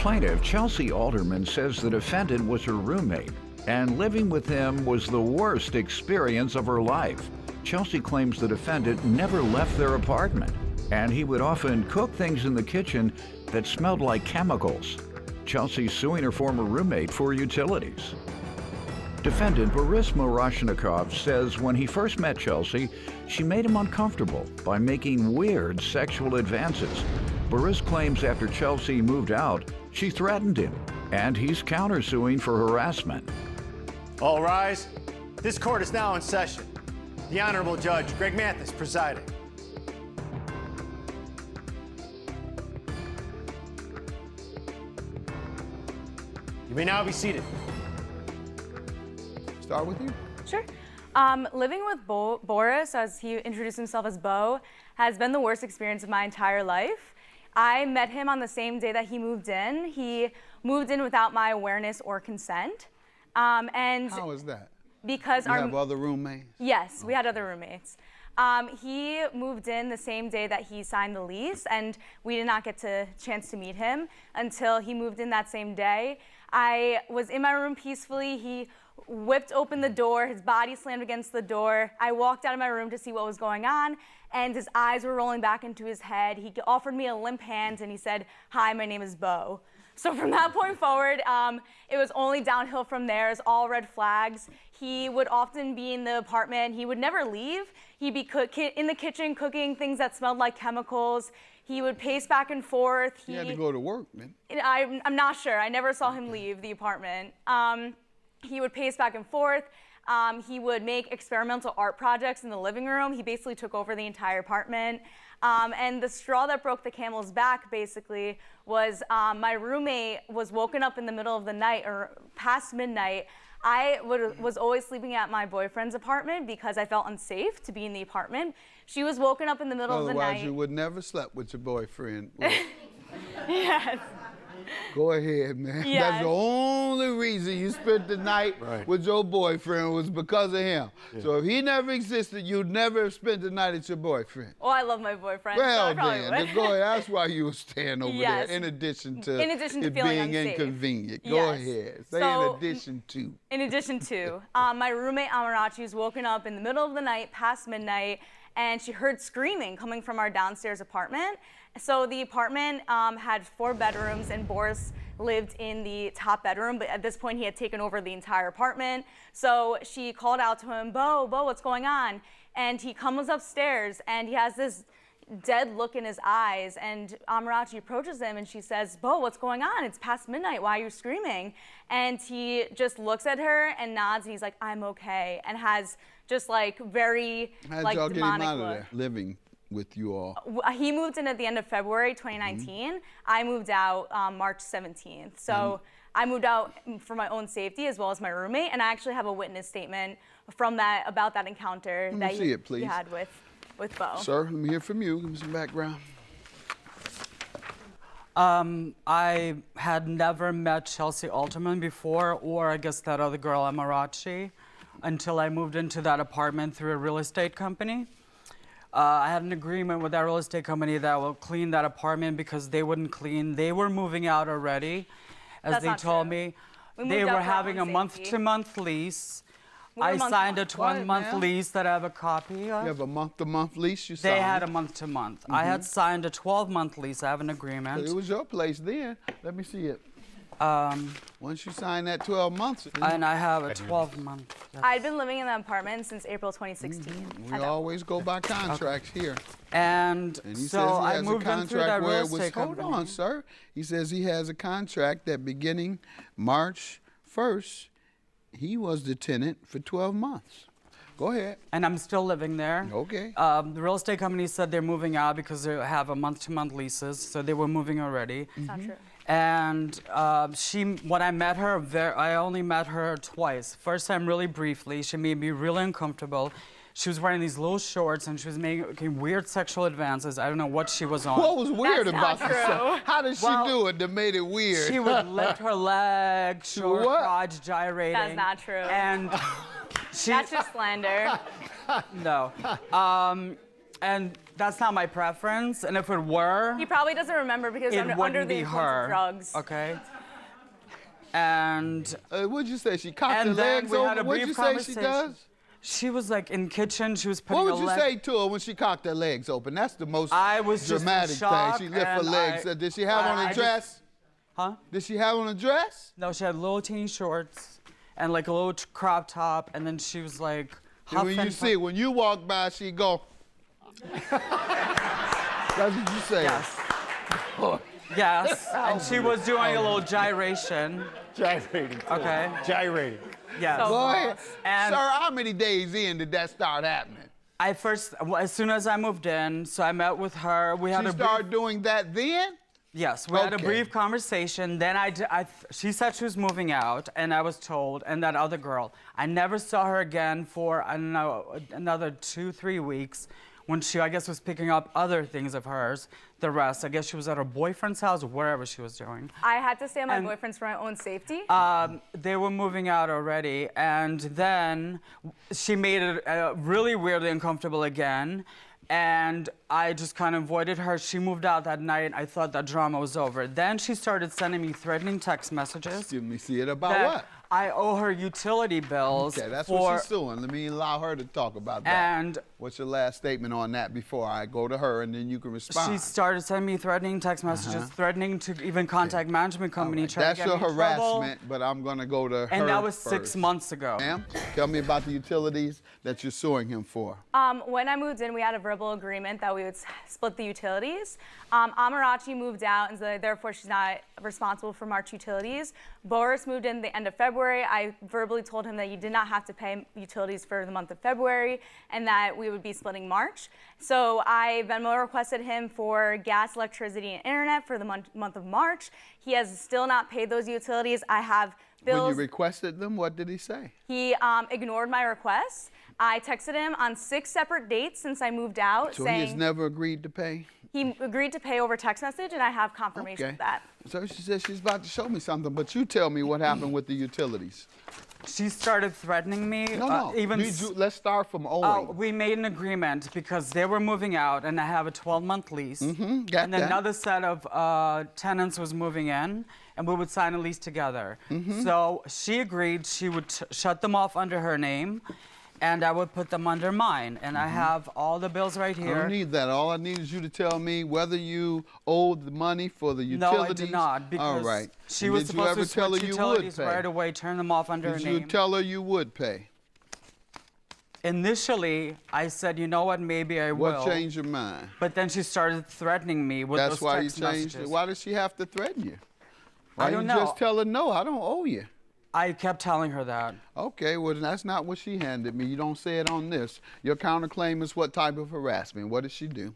Plaintiff, Chelsea Alderman, says the defendant was her roommate, and living with him was the worst experience of her life. Chelsea claims the defendant never left their apartment, and he would often cook things in the kitchen that smelled like chemicals. Chelsea's suing her former roommate for utilities. Defendant Boris Moroshnikov says when he first met Chelsea, she made him uncomfortable by making weird sexual advances. Boris claims after Chelsea moved out, she threatened him, and he's countersuing for harassment. All rise. This court is now in session. The Honorable Judge Greg Mathis presiding. You may now be seated. Start with you. Sure. Living with Boris, as he introduced himself as Bo, has been the worst experience of my entire life. I met him on the same day that he moved in. He moved in without my awareness or consent. And how is that? Because you have other roommates? Yes, we had other roommates. He moved in the same day that he signed the lease, and we did not get a chance to meet him until he moved in that same day. I was in my room peacefully. He whipped open the door, his body slammed against the door. I walked out of my room to see what was going on, and his eyes were rolling back into his head. He offered me a limp hand, and he said, "Hi, my name is Bo." So from that point forward, it was only downhill from there. It's all red flags. He would often be in the apartment. He would never leave. He'd be in the kitchen cooking things that smelled like chemicals. He would pace back and forth. He had to go to work, man. I'm not sure. I never saw him leave the apartment. He would pace back and forth. He would make experimental art projects in the living room. He basically took over the entire apartment. And the straw that broke the camel's back, basically, was my roommate was woken up in the middle of the night or past midnight. I was always sleeping at my boyfriend's apartment because I felt unsafe to be in the apartment. She was woken up in the middle of the night. Otherwise, you would never slept with your boyfriend. Yes. Go ahead, man. Yes. That's the only reason you spent the night with your boyfriend was because of him. Yeah. So if he never existed, you'd never have spent the night at your boyfriend. Well, I love my boyfriend. Well, so I then, go ahead. That's why you were staying over there, in addition to feeling being unsafe. inconvenient. Go ahead. Say in addition to. In addition to. My roommate, Amarachi, was woken up in the middle of the night, past midnight, and she heard screaming coming from our downstairs apartment. So the apartment had 4 bedrooms, and Boris lived in the top bedroom, but at this point he had taken over the entire apartment. So she called out to him, Bo, what's going on? And he comes upstairs, and he has this dead look in his eyes, and Amarachi approaches him, and she says, Bo, what's going on? It's past midnight. Why are you screaming? And he just looks at her and nods, and he's like, I'm okay, and has just like very like y'all demonic get him out look. of there, living with you all? He moved in at the end of February 2019. I moved out March 17th. So I moved out for my own safety as well as my roommate, and I actually have a witness statement from that about that encounter that you had with Bo. Sir, let me hear from you. Give me some background. I had never met Chelsea Alderman before, or I guess that other girl, Amarachi, until I moved into that apartment through a real estate company. I had an agreement with that real estate company that will clean that apartment because they wouldn't clean. They were moving out already, as they told me. They were having a month-to-month lease. I signed a 12-month lease that I have a copy of. You have a month-to-month lease you signed? They had a month-to-month. I had signed a 12-month lease. I have an agreement. So it was your place then. Let me see it. Once you sign that 12 months. And I have a 12-month. I'd been living in the apartment since April 2016. We always go by contracts here. And so I moved in through that real estate company. Hold on, sir. He says he has a contract that beginning March 1st, he was the tenant for 12 months. Go ahead. And I'm still living there. Okay. The real estate company said they're moving out because they have a month-to-month leases, so they were moving already. That's not true. And when I met her, I only met her twice. First time really briefly. She made me really uncomfortable. She was wearing these little shorts, and she was making weird sexual advances. I don't know what she was on. What was weird about this? How did she do it that made it weird? She would lift her leg, show her crotch gyrating. That's not true. And that's just slander. No. And That's not my preference, and if it were, He probably doesn't remember because it under wouldn't the be influence her. of drugs. Okay. And What'd you say? She cocked her and then legs we had over? a What'd brief you say she conversation. does? She was like in kitchen. She was putting What a would you leg. say to her when she cocked her legs open? That's the most I was just in dramatic shock, thing. She lift her and legs. Did she have on I a just- dress? Huh? Did she have on a dress? No, she had little teeny shorts and like a little crop top, and then she was like And when you huffing. see, when you walk by, she go. That's what you say. Yes. Yes, and she was doing a little gyration. Gyrating. Okay. Gyrating. Yes. So- Go ahead. And- Sir, how many days in did that start happening? As soon as I moved in, so I met with her. We had She a brief, started doing that then? yes, we had a Okay. brief conversation. Then she said she was moving out, and I was told, and that other girl. I never saw her again for, I don't know, another 2-3 weeks when she, I guess, was picking up other things of hers. The rest, I guess she was at her boyfriend's house, wherever she was doing. I had to stay at my And- boyfriend's for my own safety. They were moving out already, and then she made it really weirdly uncomfortable again. And I just kind of avoided her. She moved out that night. I thought that drama was over. Then she started sending me threatening text messages. Let me see it. About that what? I owe her utility bills. Okay, that's for, what she's suing. Let me allow her to talk about that. And What's your last statement on that before I go to her and then you can respond? she started sending me threatening text messages, threatening to even contact management company, All right, trying that's to get your me in trouble. harassment, but I'm going to go to her And that was first. 6 months ago. Ma'am, tell me about the utilities that you're suing him for. When I moved in, we had a verbal agreement that we would split the utilities. Amarachi moved out, and so therefore she's not responsible for March utilities. Boris moved in the end of February. I verbally told him that you did not have to pay utilities for the month of February, and that we would be splitting March. So I Venmo requested him for gas, electricity, and internet for the month of March. He has still not paid those utilities. I have bills. When you requested them, what did he say? He ignored my requests. I texted him on 6 separate dates since I moved out, So saying he has never agreed to pay? he agreed to pay over text message, and I have confirmation of that. So she said she's about to show me something, but you tell me what happened with the utilities. She started threatening me. No. Let's start from owing. We made an agreement because they were moving out, and I have a 12-month lease. got and that. another set of tenants was moving in, and we would sign a lease together. So she agreed she would shut them off under her name, and I would put them under mine. And I have all the bills right I here. don't need that. All I need is you to tell me whether you owed the money for the No, utilities. I did not, because all right. she And was did you supposed ever to tell her switch you would utilities pay? right away, turn them off under Did her you name. tell her you would pay? Initially, I said, you know what, maybe I will. What changed your mind? But then she started threatening me with That's those why you text changed messages. it. Why does she have to threaten you? Why I don't you know. just tell her no, I don't owe you? I kept telling her that. Okay, well that's not what she handed me. You don't say it on this. Your counterclaim is what type of harassment? What did she do?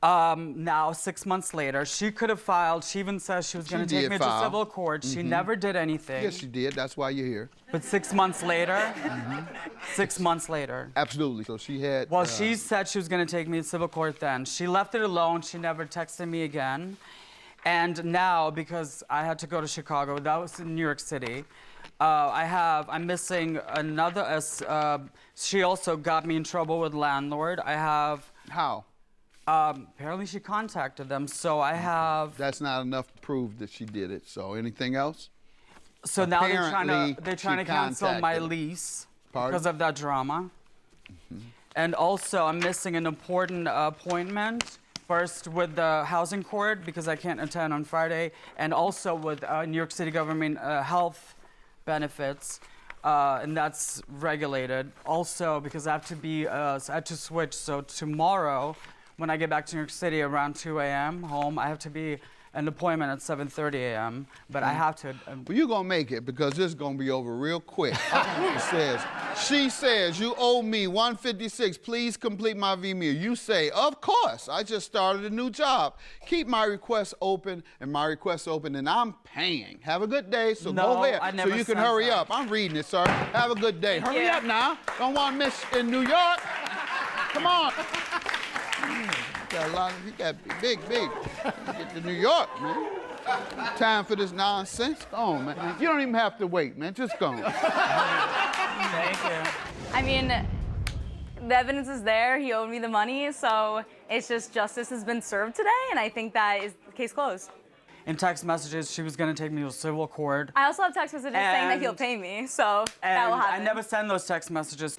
Now, 6 months later, she could have filed. She even says she was going to take did me to file. civil court. She never did anything. Yes, she did. That's why you're here. But 6 months later, 6 months later. Absolutely. So she had. Well, she said she was going to take me to civil court then. She left it alone. She never texted me again. And now, because I had to go to Chicago, that was in New York City, I'm missing another, she also got me in trouble with landlord. I have, How? apparently she contacted them, so I have, That's not enough to prove that she did it. So anything else? so now Apparently, they're trying to she cancel my contacted. lease Pardon? because of that drama. And also, I'm missing an important appointment. First with the housing court because I can't attend on Friday, and also with New York City government health benefits, and that's regulated. Also because I have to switch. So tomorrow, when I get back to New York City around 2 a.m. home, I have to be an appointment at 7:30 a.m. But I have to. Well, you're going to make it because this is going to be over real quick. She says, you owe me $156. Please complete my VME. You say, of course. I just started a new job. Keep my request open, and I'm paying. Have a good day. So No, go ahead. I never so you can said hurry that. up. I'm reading it, sir. Have a good day. Hurry you. up now. Don't want to miss in New York. Come on. He got big. Get to New York, man. Time for this nonsense. Go on, man. You don't even have to wait, man. Just go on. Thank you. I mean, the evidence is there. He owed me the money, so It's just justice has been served today, and I think that is the case closed. In text messages, she was going to take me to civil court. I also have text messages saying that he'll pay me, so that will happen. I never send those text messages.